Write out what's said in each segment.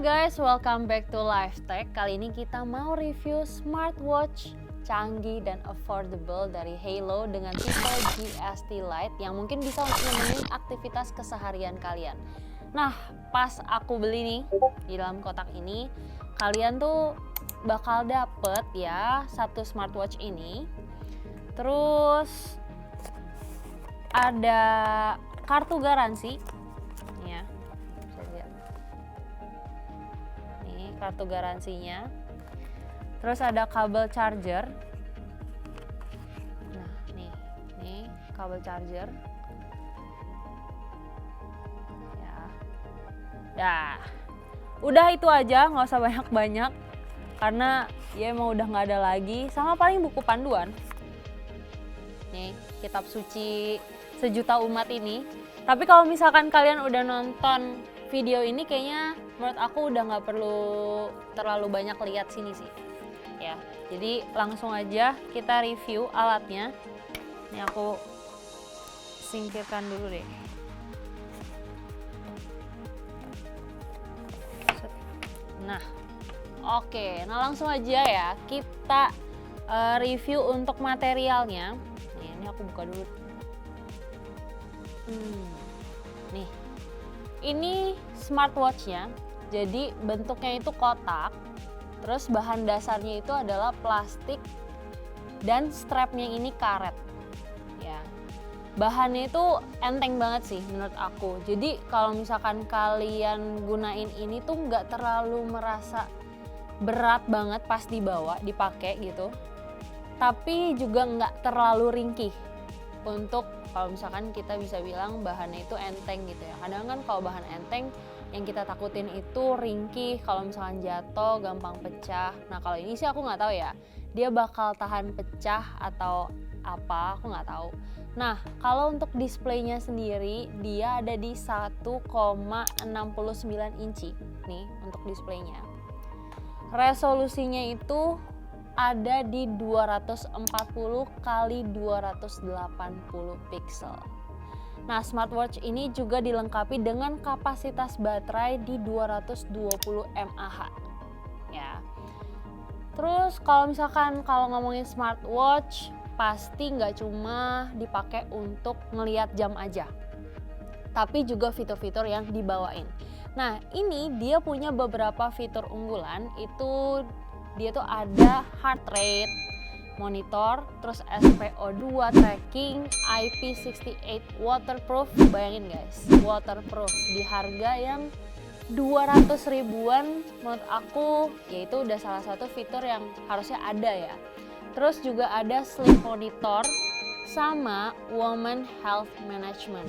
guys, welcome back to Lifetech. Kali ini kita mau review smartwatch canggih dan affordable dari Halo dengan tipe GST Lite yang mungkin bisa untuk nemenin aktivitas keseharian kalian. Nah, pas aku beli nih di dalam kotak ini, kalian tuh bakal dapet ya satu smartwatch ini. Terus ada kartu garansi. Nih ya, bisa lihat. Nih kartu garansinya. Terus ada kabel charger. Nah, nih kabel charger. Ya. Dah. Udah itu aja, nggak usah banyak-banyak. Karena ya emang udah nggak ada lagi. Sama paling buku panduan. Nih, kitab suci sejuta umat ini. Tapi kalau misalkan kalian udah nonton video ini, kayaknya menurut aku udah nggak perlu terlalu banyak lihat sini sih. Ya, jadi langsung aja kita review alatnya. Ini aku singkirkan dulu deh. Nah, oke. Nah langsung aja ya kita review untuk materialnya. Ini aku buka dulu. Nih, ini smartwatchnya. Jadi bentuknya itu kotak. Terus bahan dasarnya itu adalah plastik dan strapnya ini karet. Ya, bahannya itu enteng banget sih menurut aku. Jadi kalau misalkan kalian gunain ini tuh nggak terlalu merasa berat banget pas dibawa, dipakai gitu. Tapi juga nggak terlalu ringkih. Untuk kalau misalkan kita bisa bilang bahannya itu enteng gitu ya. Kadang kan kalau bahan enteng yang kita takutin itu ringkih, kalau misalkan jatuh gampang pecah. Nah kalau ini sih aku nggak tahu ya, dia bakal tahan pecah atau apa, aku nggak tahu. Nah kalau untuk displaynya sendiri dia ada di 1,69 inci nih untuk displaynya. Resolusinya itu ada di 240 kali 280 pixel. Nah, smartwatch ini juga dilengkapi dengan kapasitas baterai di 220 mAh. Ya. Terus kalau misalkan kalau ngomongin smartwatch, pasti nggak cuma dipakai untuk ngelihat jam aja, tapi juga fitur-fitur yang dibawain. Nah, ini dia punya beberapa fitur unggulan. Itu dia tuh ada heart rate monitor, terus SPO2 tracking, IP68 waterproof. Bayangin guys, waterproof di harga yang 200 ribuan. Menurut aku yaitu udah salah satu fitur yang harusnya ada ya. Terus juga ada sleep monitor sama woman health management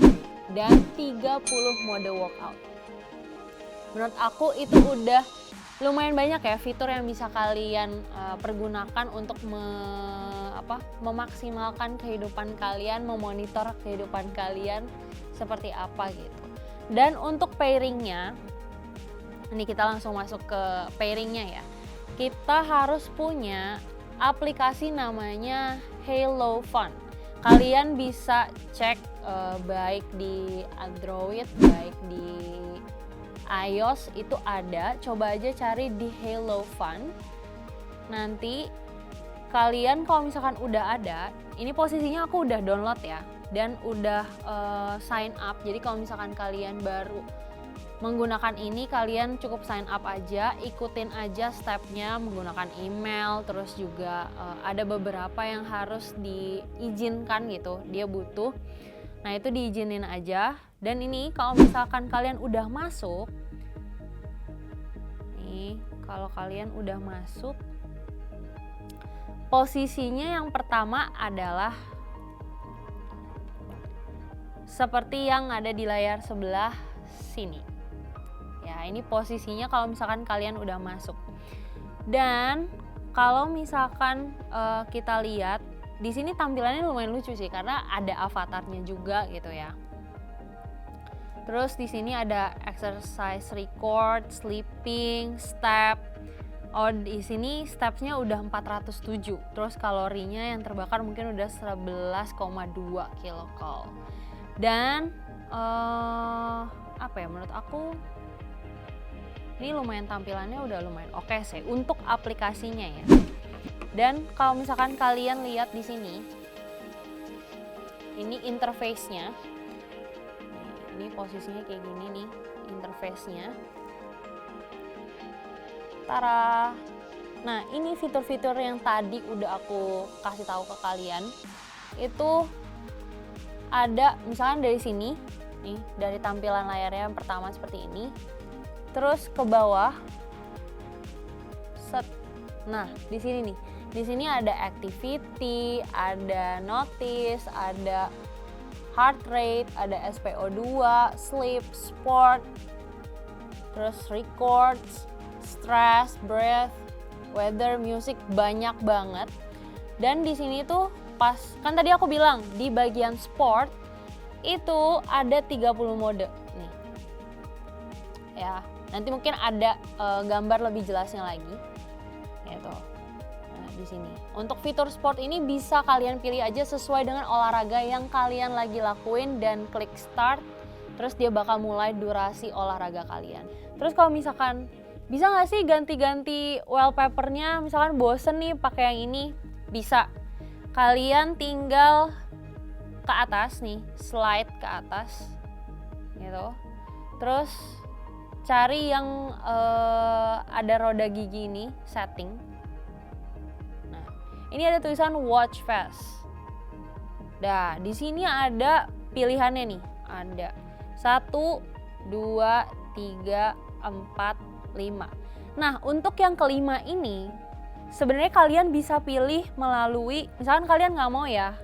dan 30 mode workout. Menurut aku itu udah lumayan banyak ya fitur yang bisa kalian pergunakan untuk memaksimalkan kehidupan kalian, memonitor kehidupan kalian seperti apa gitu. Dan untuk pairingnya, ini kita langsung masuk ke pairingnya ya. Kita harus punya aplikasi namanya Halo Fun. Kalian bisa cek baik di Android, baik di iOS itu ada, coba aja cari di Halo Fun. Nanti kalian kalau misalkan udah ada, ini posisinya aku udah download ya dan udah sign up. Jadi kalau misalkan kalian baru menggunakan ini, kalian cukup sign up aja, ikutin aja stepnya menggunakan email. Terus juga ada beberapa yang harus diizinkan gitu, dia butuh. Nah itu diizinin aja. Dan ini kalau misalkan kalian udah masuk, nih kalau kalian udah masuk, posisinya yang pertama adalah seperti yang ada di layar sebelah sini. Ya ini posisinya kalau misalkan kalian udah masuk. Dan kalau misalkan kita lihat di sini tampilannya lumayan lucu sih karena ada avatarnya juga gitu ya. Terus di sini ada exercise record, sleeping, step. Oh di sini stepsnya udah 407. Terus kalorinya yang terbakar mungkin udah 11,2 kilokal. Dan apa ya menurut aku Ini lumayan tampilannya udah lumayan oke sih untuk aplikasinya ya. Dan kalau misalkan kalian lihat di sini, ini interface-nya. Ini posisinya kayak gini nih, interface-nya. Tara. Nah, ini fitur-fitur yang tadi udah aku kasih tahu ke kalian. Itu ada misalkan dari sini, nih dari tampilan layarnya yang pertama seperti ini. Terus ke bawah. Set. Nah, di sini nih. Di sini ada activity, ada notice, ada heart rate, ada SPO2, sleep, sport, terus records, stress, breath, weather, music, banyak banget. Dan di sini tuh pas, kan tadi aku bilang di bagian sport itu ada 30 mode nih. Ya, nanti mungkin ada gambar lebih jelasnya lagi. Gitu. Nah, di sini. Untuk fitur sport ini bisa kalian pilih aja sesuai dengan olahraga yang kalian lagi lakuin dan klik start. Terus dia bakal mulai durasi olahraga kalian. Terus kalau misalkan bisa nggak sih ganti-ganti wallpapernya, misalkan bosen nih pakai yang ini, bisa. Kalian tinggal ke atas nih, slide ke atas, gitu. Terus cari yang ada roda gigi ini, setting. Nah, ini ada tulisan watch face. Nah, di sini ada pilihannya nih, ada 1, 2, 3, 4, 5. Nah, untuk yang kelima ini sebenarnya kalian bisa pilih melalui, misalkan kalian nggak mau ya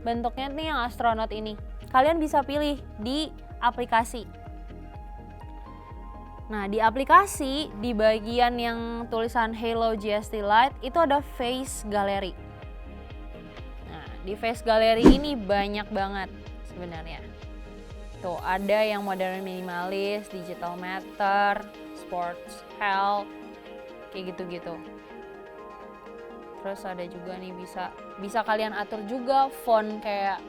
bentuknya nih yang astronot ini, kalian bisa pilih di aplikasi. Nah, di aplikasi di bagian yang tulisan Halo GST Lite itu ada face gallery. Nah, di face gallery ini banyak banget sebenarnya. Tuh, ada yang modern minimalis, digital matter, sports, health, kayak gitu-gitu. Terus ada juga nih bisa kalian atur juga font kayak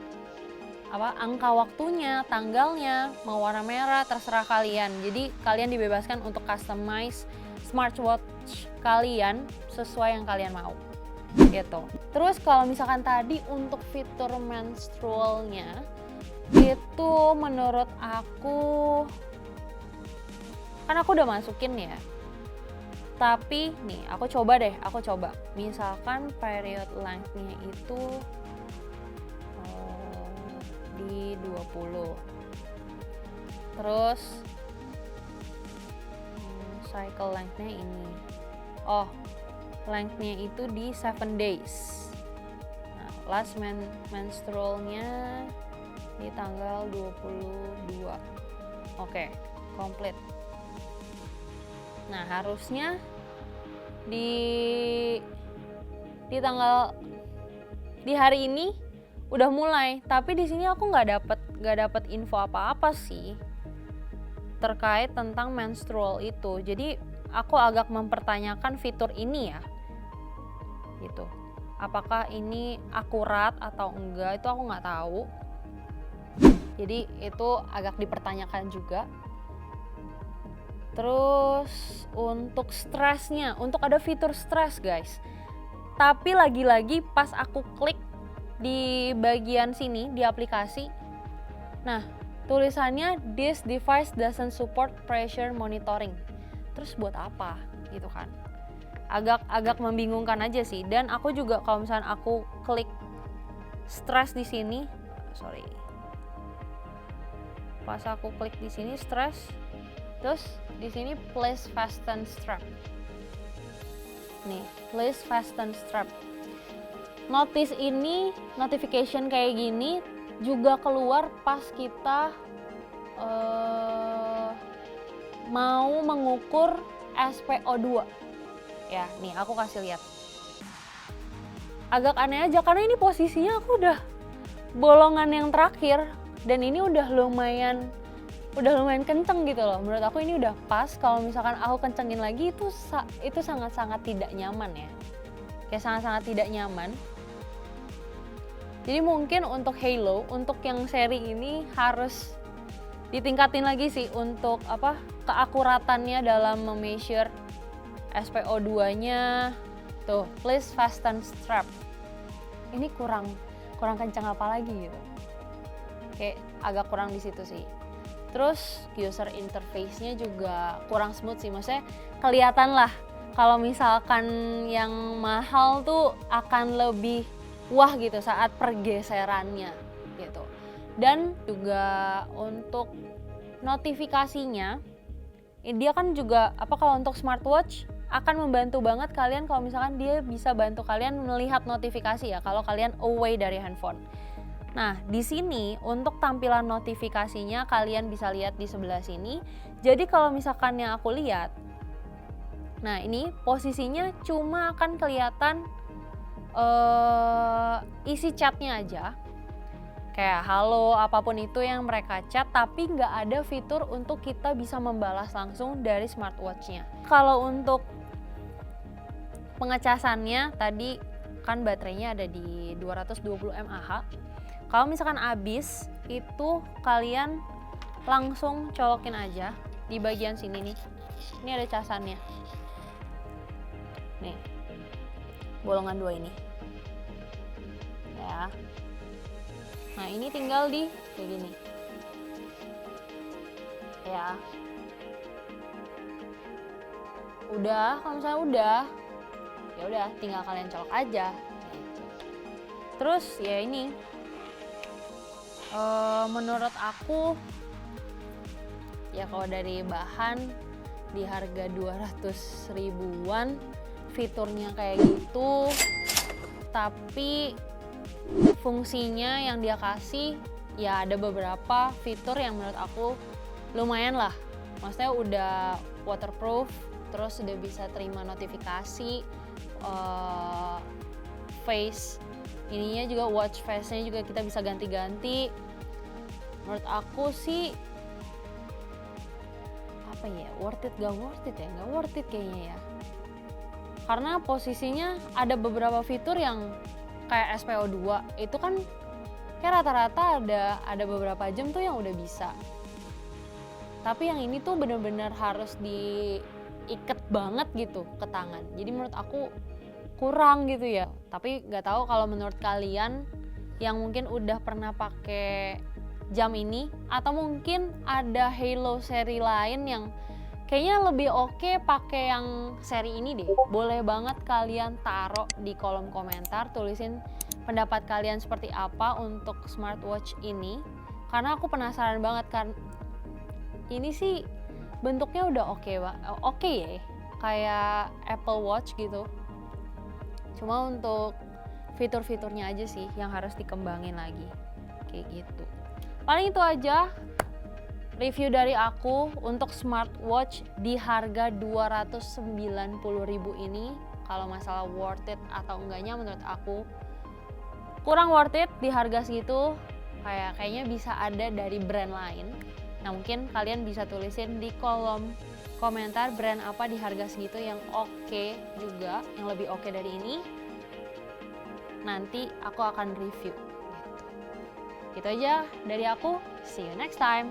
angka waktunya, tanggalnya, mau warna merah, terserah kalian. Jadi kalian dibebaskan untuk customize smartwatch kalian sesuai yang kalian mau. Gitu. Terus kalau misalkan tadi untuk fitur menstrualnya itu menurut aku, kan aku udah masukin ya. Tapi nih, aku coba. Misalkan period length-nya itu di 20. Terus cycle length-nya ini. Length-nya itu di 7 days. Nah, last menstrualnya di tanggal 22. Oke, komplit. Nah, harusnya di hari ini udah mulai, tapi di sini aku nggak dapet info apa-apa sih terkait tentang menstrual itu. Jadi aku agak mempertanyakan fitur ini ya, gitu. Apakah ini akurat atau enggak, itu aku nggak tahu. Jadi itu agak dipertanyakan juga. Terus untuk stresnya, untuk ada fitur stres guys. Tapi lagi-lagi pas aku klik di bagian sini di aplikasi, nah tulisannya this device doesn't support pressure monitoring. Terus buat apa gitu kan? Agak membingungkan aja sih. Dan aku juga kalau misalnya aku klik stress di sini, pas aku klik di sini stress, terus di sini please fasten strap. Nih, please fasten strap. Notice ini, notification kayak gini juga keluar pas kita mau mengukur SPO2. Ya, nih aku kasih lihat. Agak aneh aja karena ini posisinya aku udah bolongan yang terakhir dan ini udah lumayan kenceng gitu loh. Menurut aku ini udah pas. Kalau misalkan aku kencengin lagi itu sangat-sangat tidak nyaman ya. Kayak sangat-sangat tidak nyaman. Jadi mungkin untuk Halo, untuk yang seri ini harus ditingkatin lagi sih untuk keakuratannya dalam measure SPO2-nya. Tuh, please fasten strap. Ini kurang kencang apa lagi gitu. Kayak agak kurang di situ sih. Terus user interface-nya juga kurang smooth sih. Maksudnya kelihatan lah kalau misalkan yang mahal tuh akan lebih wah gitu saat pergeserannya gitu. Dan juga untuk notifikasinya, dia kan juga kalau untuk smartwatch akan membantu banget kalian kalau misalkan dia bisa bantu kalian melihat notifikasi ya kalau kalian away dari handphone. Nah, di sini untuk tampilan notifikasinya kalian bisa lihat di sebelah sini. Jadi kalau misalkan yang aku lihat, nah ini posisinya cuma akan kelihatan isi chatnya aja. Kayak halo, apapun itu yang mereka chat, tapi nggak ada fitur untuk kita bisa membalas langsung dari smartwatch-nya. Kalau untuk pengecasannya, tadi kan baterainya ada di 220 mAh. Kalau misalkan habis, itu kalian langsung colokin aja di bagian sini nih. Ini ada casannya. Nih, bolongan 2 ini. Ya. Nah ini tinggal di kayak gini ya. Udah, kalau misalnya udah, ya udah tinggal kalian colok aja. Terus ya ini, menurut aku ya kalau dari bahan di harga 200 ribuan, fiturnya kayak gitu, tapi fungsinya yang dia kasih ya ada beberapa fitur yang menurut aku lumayan lah. Maksudnya udah waterproof, terus udah bisa terima notifikasi, face ininya juga, watch face-nya juga kita bisa ganti-ganti. Menurut aku sih worth it gak worth it ya? Gak worth it kayaknya ya, karena posisinya ada beberapa fitur yang kayak SPO2 itu kan kayak rata-rata ada beberapa jam tuh yang udah bisa. Tapi yang ini tuh bener-bener harus diikat banget gitu ke tangan. Jadi menurut aku kurang gitu ya. Tapi nggak tahu kalau menurut kalian yang mungkin udah pernah pakai jam ini, atau mungkin ada Halo seri lain yang kayaknya lebih oke pakai yang seri ini deh. Boleh banget kalian taruh di kolom komentar, tulisin pendapat kalian seperti apa untuk smartwatch ini. Karena aku penasaran banget kan. Ini sih bentuknya udah oke ya. Kayak Apple Watch gitu. Cuma untuk fitur-fiturnya aja sih yang harus dikembangin lagi. Kayak gitu. Paling itu aja review dari aku untuk smartwatch di harga 290.000 ini. Kalau masalah worth it atau enggaknya, menurut aku kurang worth it di harga segitu. Kayaknya bisa ada dari brand lain. Nah mungkin kalian bisa tulisin di kolom komentar brand apa di harga segitu yang oke juga, yang lebih oke dari ini. Nanti aku akan review. Gitu aja dari aku. See you next time.